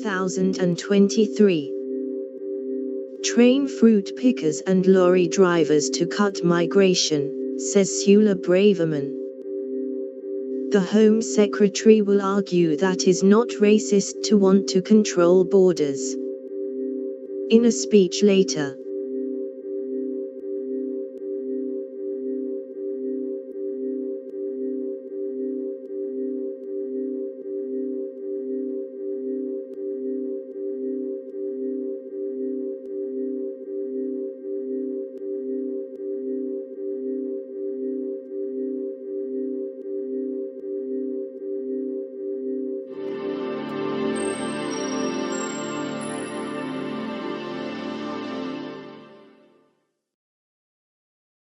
2023. Train fruit pickers and lorry drivers to cut migration, says Suella Braverman. The Home Secretary will argue that is not racist to want to control borders. In a speech later,